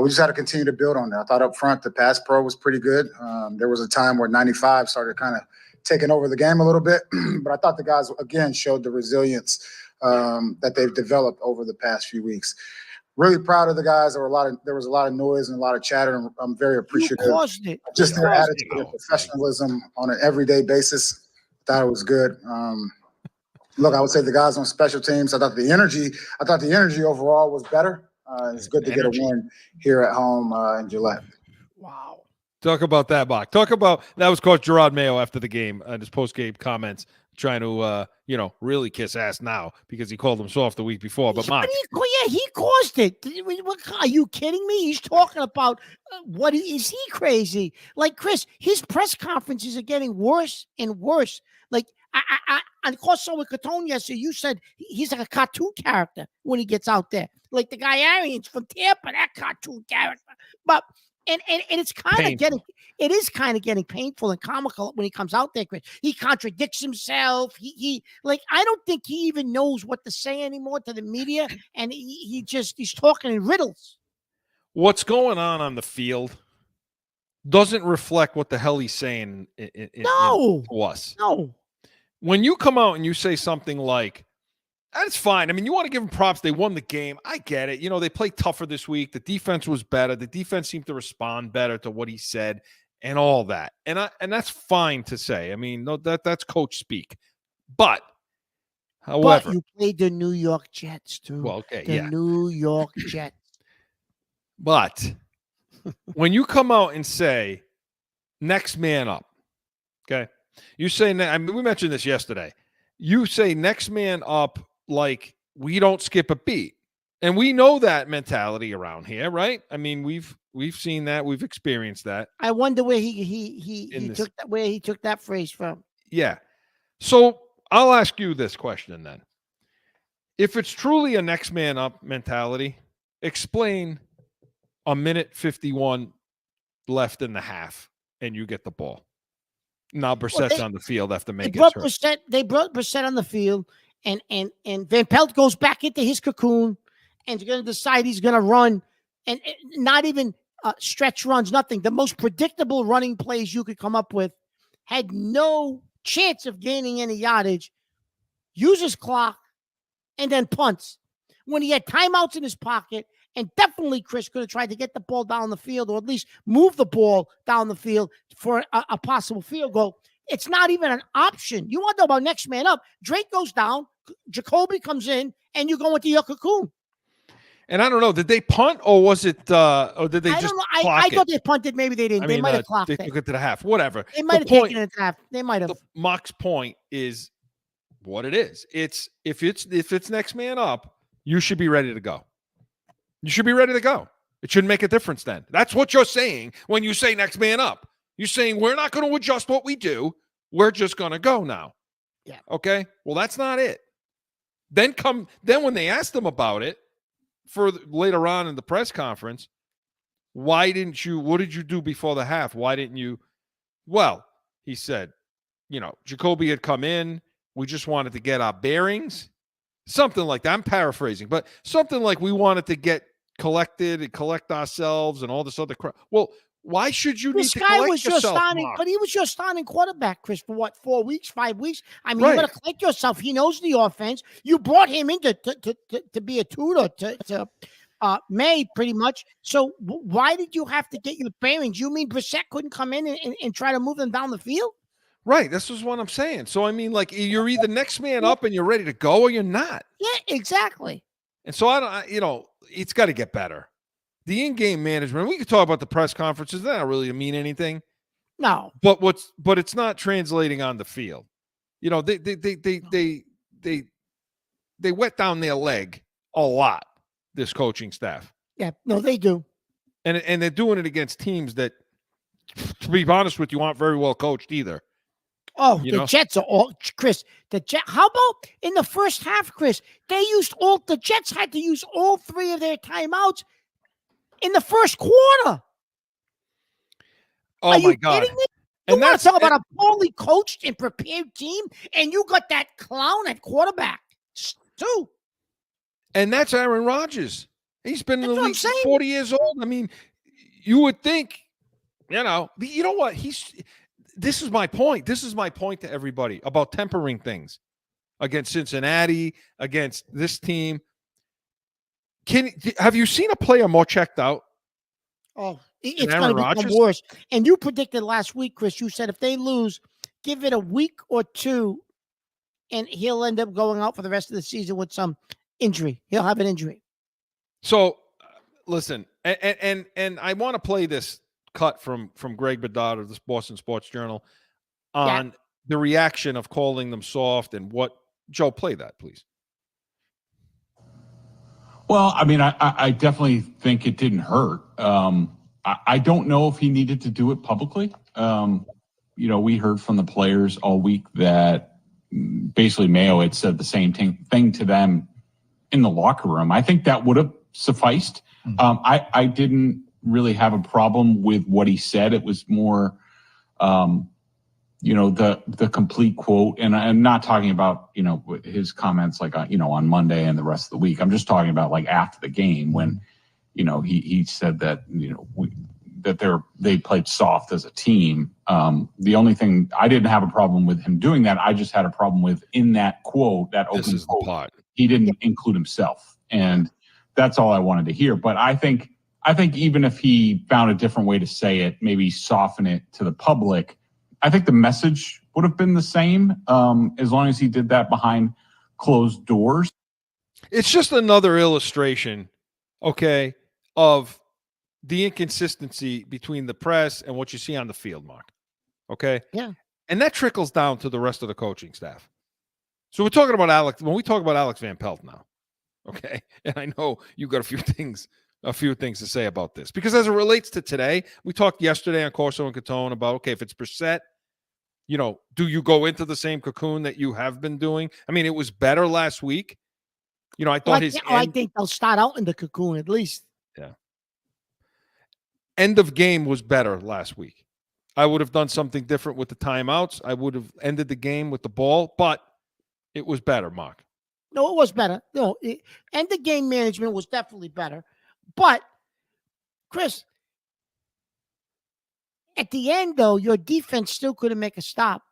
we just had to continue to build on that. I thought up front, the pass pro was pretty good. There was a time where 95 started kind of taken over the game a little bit. But I thought the guys, again, showed the resilience that they've developed over the past few weeks. Really proud of the guys. There was a lot of noise and a lot of chatter, and I'm very appreciative. You caused it. Just their caused attitude and professionalism on an everyday basis. Thought it was good. Look, I would say the guys on special teams, I thought the energy overall was better. It's good to get a win here at home in Gillette. Wow. Talk about that, Bach. Talk about that was Coach Gerard Mayo after the game and his post-game comments, trying to really kiss ass now because he called him soft the week before. But Mark, he caused it. Are you kidding me? He's talking about what is he crazy? Like Chris, his press conferences are getting worse and worse. Like I caught someone with Catone yesterday. You said he's like a cartoon character when he gets out there, like the guy Arians from Tampa, that cartoon character. But and it's kind of getting painful and comical when he comes out there, Chris. He contradicts himself. He I don't think he even knows what to say anymore to the media, and he's talking in riddles. what's going on the field doesn't reflect what the hell he's saying to us. No. When you come out and you say something like, that's fine. I mean, you want to give them props. They won the game. I get it. They played tougher this week. The defense was better. The defense seemed to respond better to what he said and all that. And that's fine to say. I mean, no, that's coach speak. But, however. You played the New York Jets, too. Well, okay, the New York Jets. But when you come out and say, next man up, okay? You say, we mentioned this yesterday. You say next man up like we don't skip a beat. And we know that mentality around here, right? I mean, we've seen that. We've experienced that. I wonder where he took that phrase from. Yeah. So I'll ask you this question then. If it's truly a next man up mentality, explain a minute 51 left in the half and you get the ball. Now Brissett's on the field after May gets hurt. They brought Brissett on the field, and Van Pelt goes back into his cocoon, and he's going to decide he's going to run, and not even stretch runs, nothing. The most predictable running plays you could come up with, had no chance of gaining any yardage, uses clock, and then punts. When he had timeouts in his pocket, and definitely Chris could have tried to get the ball down the field, or at least move the ball down the field for a possible field goal. It's not even an option. You want to know about next man up. Drake goes down, Jacoby comes in, and you go into your cocoon. And I don't know, did they punt or was it or did they just clock I thought they punted, maybe they didn't. They might have clocked they it. took it to the half, whatever. They might have taken it to the half. They might have. Mock's point is what it is. It's if it's next man up, you should be ready to go. You should be ready to go. It shouldn't make a difference then. That's what you're saying when you say next man up. You're saying we're not going to adjust what we do. We're just going to go now. Yeah. Okay. Well, that's not it. Then when they asked them about it for later on in the press conference, what did you do before the half? Why didn't you? Well, he said, Jacoby had come in. We just wanted to get our bearings. Something like that. I'm paraphrasing, but something like we wanted to get collected and collect ourselves and all this other crap. Well, why should you need to collect yourself, but he was your starting quarterback, Chris, for what, 4 weeks, 5 weeks? I mean, you got to collect yourself. He knows the offense. You brought him in to be a tutor to May, pretty much. So why did you have to get your bearings? You mean Brissett couldn't come in and try to move them down the field? Right. This is what I'm saying. So, I mean, like, you're either next man up and you're ready to go or you're not. Yeah, exactly. And so, it's got to get better. The in-game management, we could talk about the press conferences. That don't really mean anything. No. But it's not translating on the field. They wet down their leg a lot, this coaching staff. Yeah, no, they do. And they're doing it against teams that, to be honest with you, aren't very well coached either. Oh, the Jets are all, Chris. How about in the first half, Chris? The Jets had to use all 3 of their timeouts in the first quarter. Oh, my God. Kidding me? You want to talk about a poorly coached and prepared team, and you got that clown at quarterback, too. And that's Aaron Rodgers. He's been in the league since 40 years old. I mean, you would think, you know what? this is my point. This is my point to everybody about tempering things against Cincinnati, against this team. Have you seen a player more checked out? Oh, it's Aaron going to become Rodgers? worse. And you predicted last week, Chris, you said if they lose, give it a week or two, and he'll end up going out for the rest of the season with some injury. He'll have an injury. So, listen, and I want to play this cut from Greg Bedard of the Boston Sports Journal on the reaction of calling them soft and what. Joe, play that, please. Well, I mean, I definitely think it didn't hurt. I don't know if he needed to do it publicly. We heard from the players all week that basically Mayo had said the same thing to them in the locker room. I think that would have sufficed. I didn't really have a problem with what he said. It was more, the complete quote. And I'm not talking about, his comments like, on Monday and the rest of the week. I'm just talking about like after the game when, he said that, they played soft as a team. The only thing I didn't have a problem with him doing that. I just had a problem with in that quote, that open quote, he didn't include himself. And that's all I wanted to hear. But I think even if he found a different way to say it, maybe soften it to the public, I think the message would have been the same as long as he did that behind closed doors. It's just another illustration, okay, of the inconsistency between the press and what you see on the field, Mark. Okay? Yeah. And that trickles down to the rest of the coaching staff. So we're talking about Alex. When we talk about Alex Van Pelt now, okay, and I know you've got a few things to say about this because as it relates to today, we talked yesterday on Corso and Catone about, okay, if it's Brissett, do you go into the same cocoon that you have been doing? I mean, it was better last week. I thought I think they'll start out in the cocoon at least. Yeah. End of game was better last week. I would have done something different with the timeouts. I would have ended the game with the ball, but it was better, Mark. No, it was better. And the game management was definitely better. But, Chris, at the end, though, your defense still couldn't make a stop.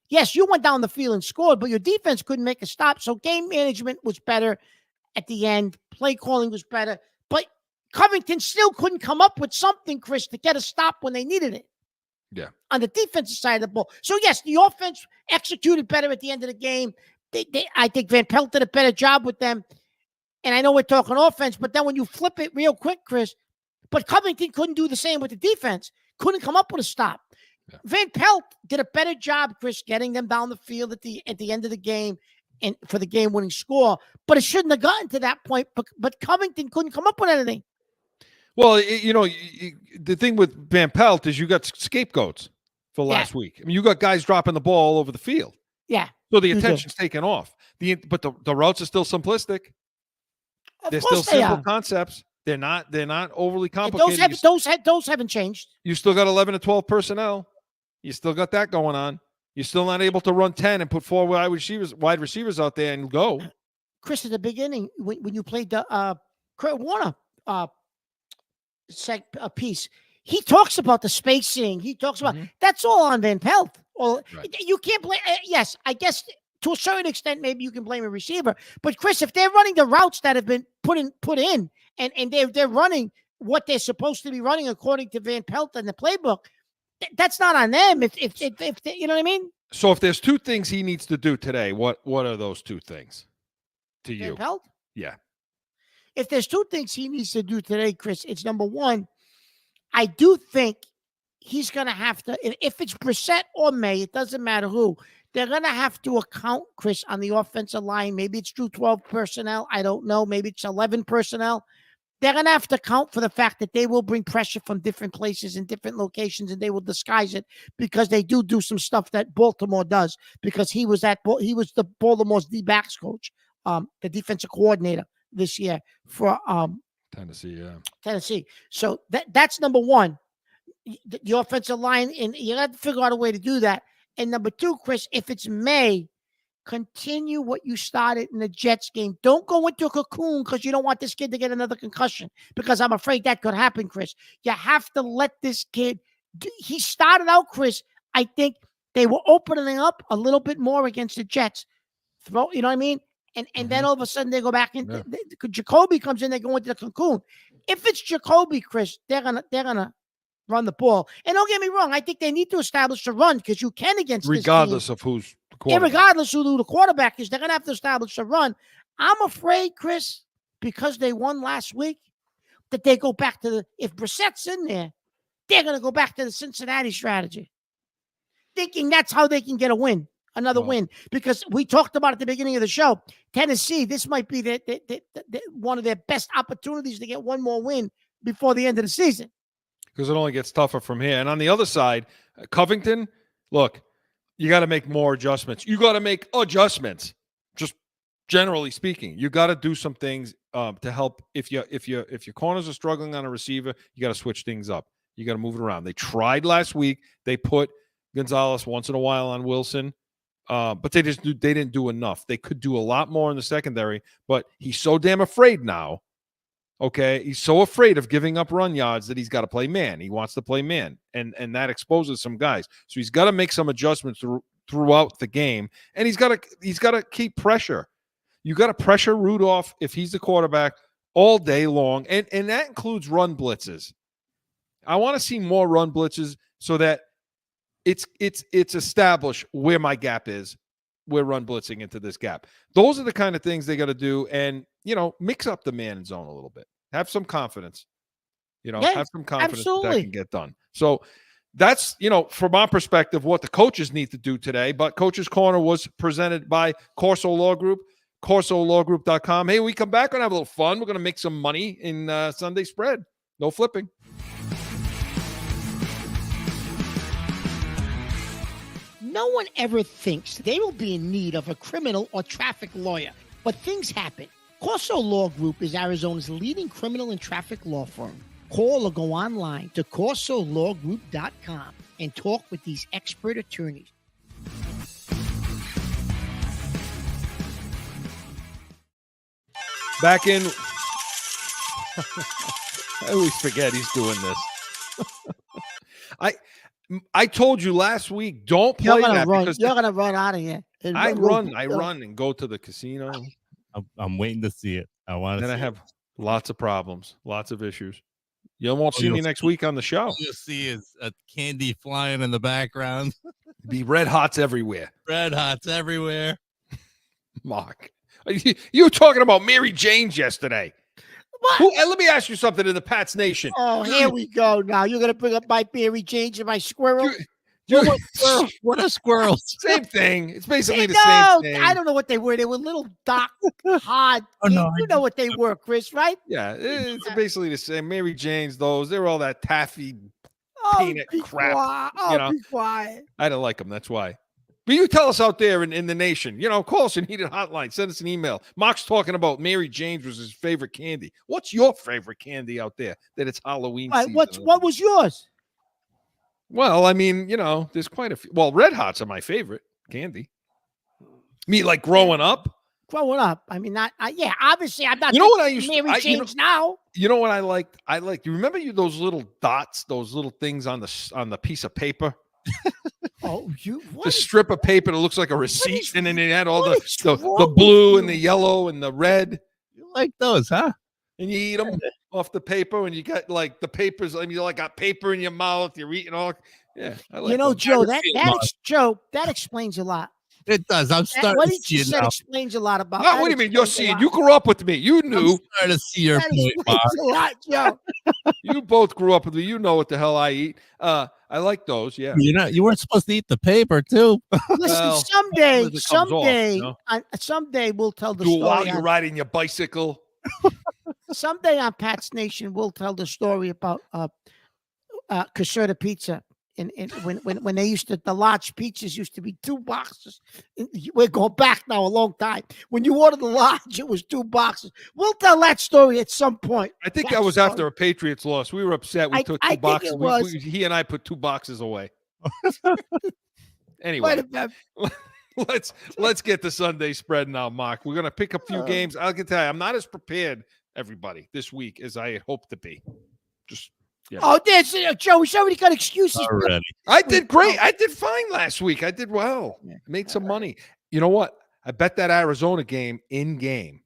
Yes, you went down the field and scored, but your defense couldn't make a stop. So game management was better at the end. Play calling was better. But Covington still couldn't come up with something, Chris, to get a stop when they needed it. Yeah. On the defensive side of the ball. So, yes, the offense executed better at the end of the game. I think Van Pelt did a better job with them. And I know we're talking offense, but then when you flip it real quick, Chris, but Covington couldn't do the same with the defense. Couldn't come up with a stop. Yeah. Van Pelt did a better job, Chris, getting them down the field at the end of the game and for the game-winning score. But it shouldn't have gotten to that point. But Covington couldn't come up with anything. Well, the thing with Van Pelt is you got scapegoats for last week. I mean, you got guys dropping the ball all over the field. Yeah. So the attention's taken off. But the routes are still simplistic. They're still simple concepts. They're not overly complicated. Those haven't changed. You still got 11 to 12 personnel. You still got that going on. You're still not able to run 10 and put 4 wide receivers out there and go. Chris, at the beginning, when you played the Kurt Warner piece, he talks about the spacing. He talks about that's all on Van Pelt. You can't blame. Yes, I guess to a certain extent, maybe you can blame a receiver. But Chris, if they're running the routes that have been put in, and they're running what they're supposed to be running according to Van Pelt and the playbook, that's not on them. If you know what I mean. So if there's 2 things he needs to do today, what are those 2 things to you? Van Pelt? Yeah. If there's 2 things he needs to do today, Chris, it's number 1. I do think he's going to have to, if it's Brissett or May, it doesn't matter who, they're going to have to account, Chris, on the offensive line. Maybe it's through 12 personnel. I don't know. Maybe it's 11 personnel. They're going to have to account for the fact that they will bring pressure from different places and different locations, and they will disguise it because they do some stuff that Baltimore does because he was the Baltimore's D-backs coach, the defensive coordinator this year for Tennessee, yeah. Tennessee. So that's number 1. The offensive line, and you have to figure out a way to do that. And number 2, Chris, if it's May, continue what you started in the Jets game. Don't go into a cocoon because you don't want this kid to get another concussion because I'm afraid that could happen, Chris. You have to let this kid – he started out, Chris, I think they were opening up a little bit more against the Jets. You know what I mean? And then all of a sudden they go back and Jacoby comes in, they go into the cocoon. If it's Jacoby, Chris, they're gonna run the ball. And don't get me wrong, I think they need to establish a run because you can against regardless of who's the quarterback. Regardless of who the quarterback is, they're gonna have to establish a run. I'm afraid, Chris, because they won last week, that they go back to if Brissett's in there, they're gonna go back to the Cincinnati strategy, thinking that's how they can get a win. Another win, because we talked about at the beginning of the show, Tennessee, this might be one of their best opportunities to get one more win before the end of the season. Because it only gets tougher from here. And on the other side, Covington, look, you got to make more adjustments. You got to make adjustments, just generally speaking. You got to do some things to help. If your corners are struggling on a receiver, you got to switch things up. You got to move it around. They tried last week. They put Gonzalez once in a while on Wilson. But they didn't do enough. They could do a lot more in the secondary, but he's so damn afraid now. Okay, he's so afraid of giving up run yards that he's got to play man. He wants to play man, and that exposes some guys. So he's got to make some adjustments throughout the game, and he's got to keep pressure. You got to pressure Rudolph if he's the quarterback all day long, and that includes run blitzes. I want to see more run blitzes so that it's established where my gap is. We're run blitzing into this gap. Those are the kind of things they got to do, and mix up the man zone a little bit. Have some confidence. Have some confidence that can get done. So that's from our perspective what the coaches need to do today. But Coach's Corner was presented by Corso Law Group, CorsoLawGroup.com. Hey, we come back and have a little fun. We're going to make some money in Sunday spread. No flipping. No one ever thinks they will be in need of a criminal or traffic lawyer, but things happen. Corso Law Group is Arizona's leading criminal and traffic law firm. Call or go online to CorsoLawGroup.com and talk with these expert attorneys. Back in. I always forget he's doing this. I told you last week, don't play that because you're gonna run out of here. I run and go to the casino. I'm waiting to see it. I want to. Then I have lots of problems, lots of issues. You won't see me next week on the show. You'll see is a candy flying in the background. Be red hots everywhere. Red hots everywhere. Mark, you were talking about Mary Jane's yesterday. What? Let me ask you something in the Pats Nation. Oh, here we go. Now you're gonna bring up my Mary Jane's and my squirrel. What are squirrels? Same thing. It's basically the same thing. I don't know what they were. They were little dark, hard. You know what they were, Chris, right? Yeah, it's basically the same. Mary Jane's, they're all that taffy peanut crap. Be quiet. I don't like them. That's why. But you tell us out there in the nation, call us and heated hotline. Send us an email. Mark's talking about Mary Jane's was his favorite candy. What's your favorite candy out there that it's Halloween season? What was yours? Well, I mean, there's quite a few. Well, Red Hots are my favorite candy. Me, like growing up. I mean, obviously I'm not. You know what I used Mary Jane's now. You know what I liked? You remember those little dots, those little things on the piece of paper? The strip of paper that looks like a receipt, and then it had all the blue and the yellow and the red. You like those, huh? And you eat them off the paper, and you got like the papers. I mean, you got paper in your mouth. You're eating all. Yeah, I like those. Joe. That explains a lot. It does. I'm starting what to he see it said now. explains a lot about. What do you mean? You're seeing? You grew up with me. You knew. I'm starting to see your point, Mark. A lot, Joe. You both grew up with me. You know what the hell I eat. I like those. Yeah. You weren't supposed to eat the paper too. Listen, someday we'll tell the story. While you're riding your bicycle. Someday on Pat's Nation, we'll tell the story about Caserta Pizza. And when they the large pizzas used to be 2 boxes. We're going back now a long time. When you ordered the large, it was 2 boxes. We'll tell that story at some point. I think that was after a Patriots loss. We were upset. We took 2 boxes. He and I put 2 boxes away. Anyway, let's get the Sunday spread now, Mark. We're gonna pick a few games. I can tell you, I'm not as prepared, everybody, this week as I had hoped to be. Just Yeah. Oh, there's Joe. He's already got excuses. Already. I did great. I did fine last week. I did well. Yeah. Made some money. You know what? I bet that Arizona game in game.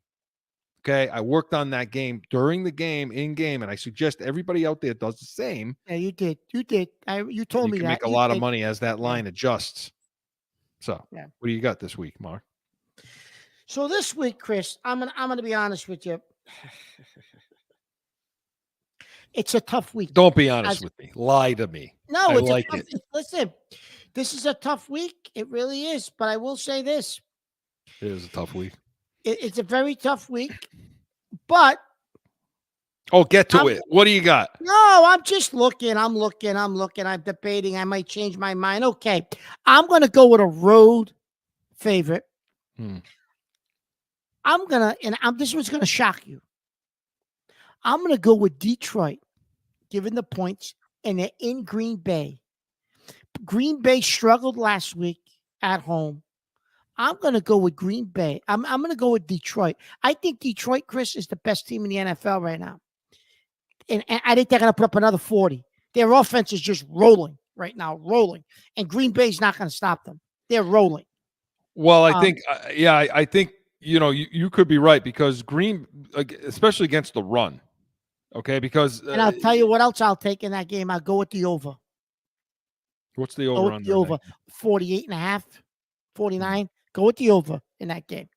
Okay. I worked on that game during the game, in game, and I suggest everybody out there does the same. Yeah, you did. You did. You told You me can that. make a You lot of did. money as that line adjusts. So, Yeah. what do you got this week, Mark? So this week, Chris, I'm gonna be honest with you. It's a tough week. Don't be honest with me. Lie to me. No, I it's like a tough, it. Listen, this is a tough week. It really is. But I will say this: It is a tough week. it's a very tough week. But Oh, get to it. What do you got? no, I'm just looking. I'm debating. I might change my mind. Okay, I'm gonna go with a road favorite. This one's gonna shock you. I'm gonna go with Detroit, given the points, and they're in Green Bay. Green Bay struggled last week at home. I'm going to go with Green Bay. I'm going to go with Detroit. I think Detroit, Chris, is the best team in the NFL right now. And I think they're going to put up another 40. Their offense is just rolling right now, rolling. And Green Bay's not going to stop them. They're rolling. Well, I think, I think, you could be right because especially against the run. Okay, because and I'll tell you what else I'll take in that game. I'll go with the over. What's the over? The over 48.5, 49. Go with the over in that game.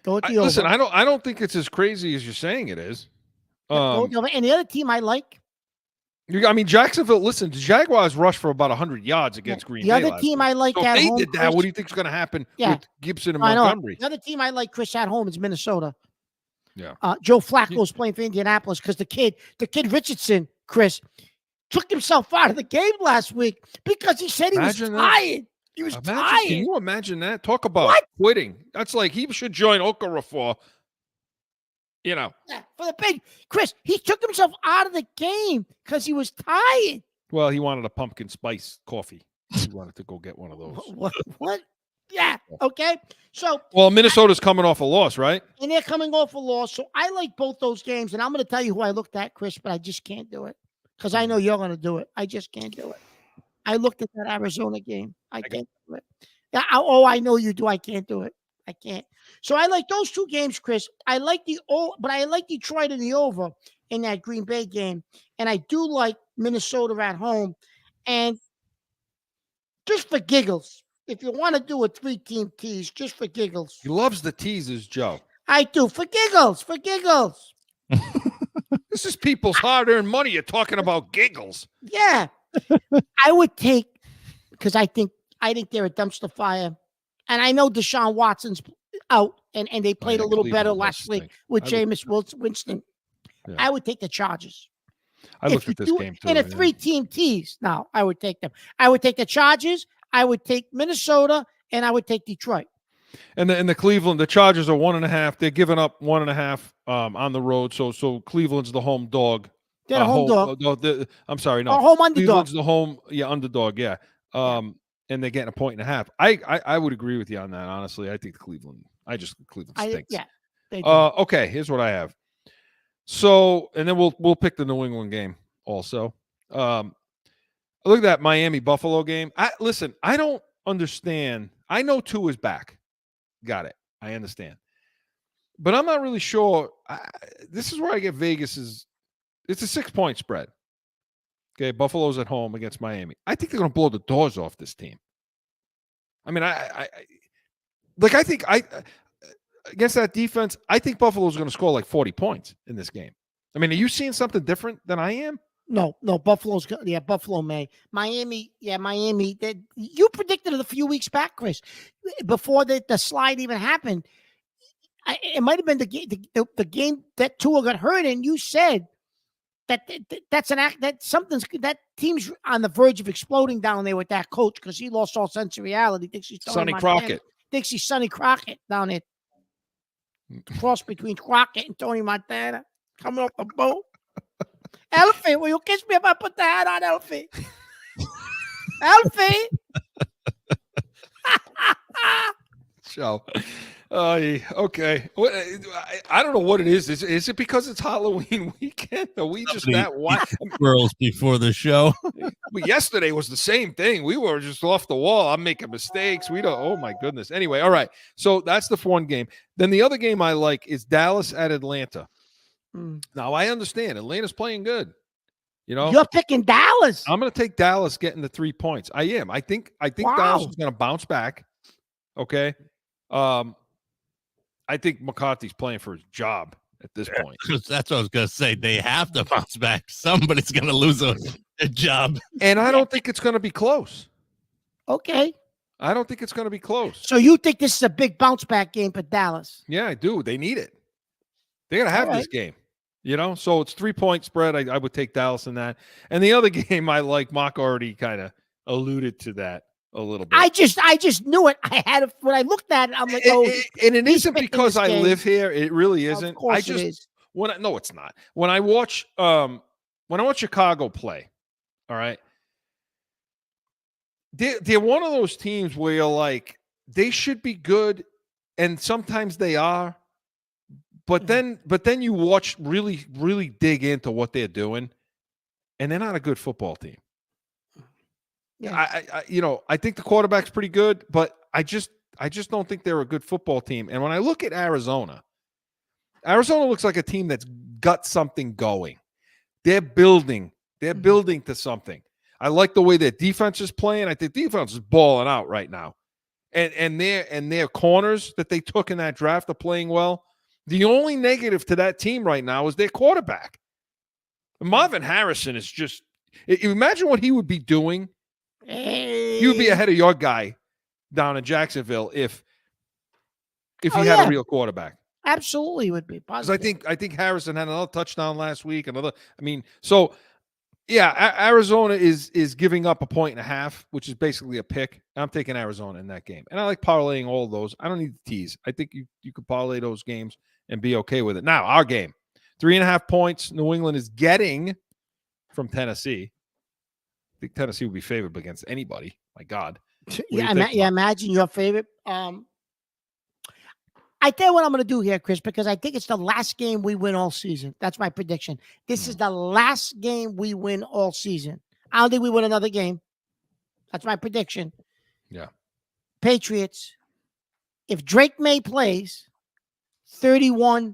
Go with the over. Listen, I don't think it's as crazy as you're saying it is. Go with the over. And the other team I like. Jacksonville. Listen, the Jaguars rushed for about 100 yards against Green Bay. The other team I like so at if they home. did that, Chris, what do you think is going to happen with Gibson and I know. Montgomery? The other team I like, Chris, at home is Minnesota. Yeah. Joe Flacco's playing for Indianapolis because the kid Richardson, Chris, took himself out of the game last week because he said he was tired. He was tired. Can you imagine that? Talk about quitting. That's like he should join Okafor. Yeah, for the big Chris, he took himself out of the game because he was tired. Well, he wanted a pumpkin spice coffee. He wanted to go get one of those. What? Yeah. Okay. So, well, Minnesota's coming off a loss, right? And they're coming off a loss. So I like both those games. And I'm going to tell you who I looked at, Chris, but I just can't do it because I know you're going to do it. I just can't do it. I looked at that Arizona game. I can't do it. I know you do. I can't do it. I can't. So I like those two games, Chris. I like but I like Detroit in the over in that Green Bay game. And I do like Minnesota at home. And just for giggles, if you want to do a 3-team tease, just for giggles. He loves the teasers, Joe. I do. For giggles. This is people's hard-earned money. You're talking about giggles. Yeah. I would take, because I think they're a dumpster fire. And I know Deshaun Watson's out, and they played a little better last week with Jameis Winston. Yeah. I would take the Chargers. I looked at this game, too. In a 3-team tease, now I would take them. I would take the Chargers. I would take Minnesota, and I would take Detroit. And the Cleveland, the Chargers are 1.5. They're giving up 1.5 on the road. So Cleveland's the home dog. They're the home dog. I'm sorry, no. Home underdog. Cleveland's the home, underdog. Yeah. And they're getting 1.5. I would agree with you on that. Honestly, I think Cleveland stinks. They do. Okay. Here's what I have. So, and then we'll pick the New England game also. Look at that Miami Buffalo game. Listen, I don't understand. I know Tua is back. Got it. I understand. But I'm not really sure. This is where I get Vegas it's a 6-point spread. Okay, Buffalo's at home against Miami. I think they're going to blow the doors off this team. I mean, I think against that defense, I think Buffalo's going to score like 40 points in this game. I mean, are you seeing something different than I am? No, Buffalo's good. Yeah, Buffalo may. Miami. You predicted it a few weeks back, Chris, before the slide even happened. It might have been the game that Tua got hurt in. You said that's an act that team's on the verge of exploding down there with that coach because he lost all sense of reality. Thinks he's Sonny Crockett. Thinks he's Sonny Crockett down there. Cross between Crockett and Tony Montana coming off the boat. Elfie, will you kiss me if I put the hat on, Elfie? Elfie. So, Okay. I don't know what it is. Is it because it's Halloween weekend? Are we just that wild? Girls before the show. Well, yesterday was the same thing. We were just off the wall. I'm making mistakes. We don't. Oh my goodness. Anyway, all right. So that's the one game. Then the other game I like is Dallas at Atlanta. Now I understand Atlanta's playing good. You know, you're picking Dallas. I'm going to take Dallas getting the 3 points. I am. I think Dallas is going to bounce back. Okay. I think McCarthy's playing for his job at this point. That's what I was going to say. They have to bounce back. Somebody's going to lose a job. And I don't think it's going to be close. Okay. I don't think it's going to be close. So you think this is a big bounce back game for Dallas? Yeah, I do. They need it. They're going to have this game. You know, so it's 3-point spread. I would take Dallas in that. And the other game I like, Mark already kind of alluded to that a little bit. I just knew it. I had it when I looked at it. I'm like, oh, and it isn't because I live here. It really isn't. Of course it is. No, it's not. When I watch Chicago play, all right, they're one of those teams where you're like, they should be good, and sometimes they are. But then you watch really, really dig into what they're doing, and they're not a good football team. Yeah, I think the quarterback's pretty good, but I just don't think they're a good football team. And when I look at Arizona looks like a team that's got something going. They're building to something. I like the way their defense is playing. I think defense is balling out right now, and their corners that they took in that draft are playing well. The only negative to that team right now is their quarterback. Marvin Harrison is just – imagine what he would be doing. He would be ahead of your guy down in Jacksonville if he had a real quarterback. Absolutely would be. Because I think Harrison had another touchdown last week. Arizona is giving up 1.5, which is basically a pick. I'm taking Arizona in that game. And I like parlaying all of those. I don't need the tease. I think you could parlay those games and be okay with it. Now, our game, 3.5 points. New England is getting from Tennessee. I think Tennessee would be favored against anybody. My God. Imagine your favorite. I tell you what I'm going to do here, Chris, because I think it's the last game we win all season. That's my prediction. This is the last game we win all season. I don't think we win another game. That's my prediction. Yeah. Patriots, if Drake May plays, 31-17.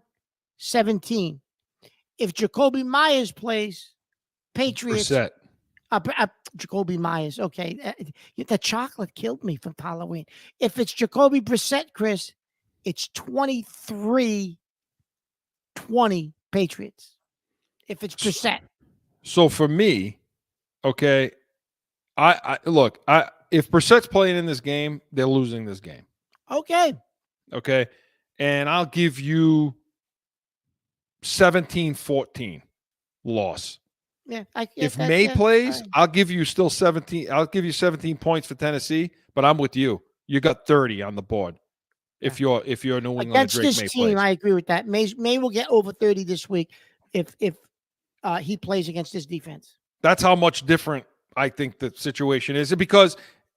If Jacoby Myers plays, Patriots. Jacoby Myers. Okay. The chocolate killed me from Halloween. If it's Jacoby Brissett, Chris, it's 23-20 Patriots. If it's Brissett. So for me, okay, if Brissett's playing in this game, they're losing this game. Okay. And I'll give you 17-14 loss. Yeah. If May plays, I'll give you still 17. I'll give you 17 points for Tennessee, but I'm with you. You got 30 on the board. If you're New England against Drake this May team, plays. I agree with that. May will get over 30 this week if he plays against this defense. That's how much different I think the situation is.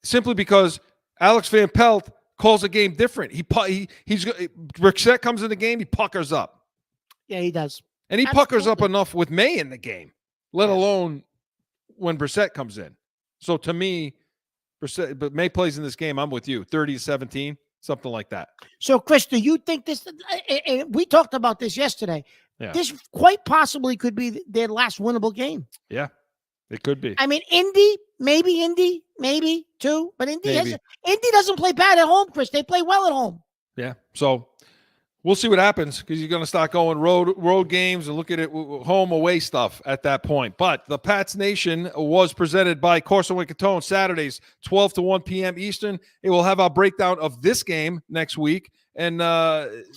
Simply because Alex Van Pelt calls a game different. Brissett comes in the game, he puckers up. Yeah, he does. And he puckers up enough with May in the game, let alone when Brissett comes in. So to me, but May plays in this game, I'm with you. 30-17, something like that. So, Chris, do you think this – we talked about this yesterday. Yeah. This quite possibly could be their last winnable game. Yeah, it could be. I mean, Indy, maybe too. But Indy doesn't play bad at home, Chris. They play well at home. Yeah, so we'll see what happens because you're going to start going road games and look at it home away stuff at that point. But the Pats Nation was presented by Corso and Catone Saturdays, 12 to 1 p.m. Eastern. It will have our breakdown of this game next week. And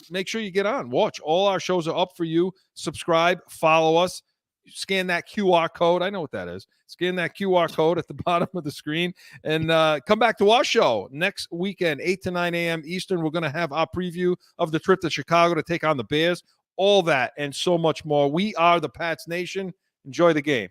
make sure you get on. Watch. All our shows are up for you. Subscribe. Follow us. Scan that QR code. I know what that is. Scan that QR code at the bottom of the screen. And come back to our show next weekend, 8 to 9 a.m. Eastern. We're going to have our preview of the trip to Chicago to take on the Bears. All that and so much more. We are the Pats Nation. Enjoy the game.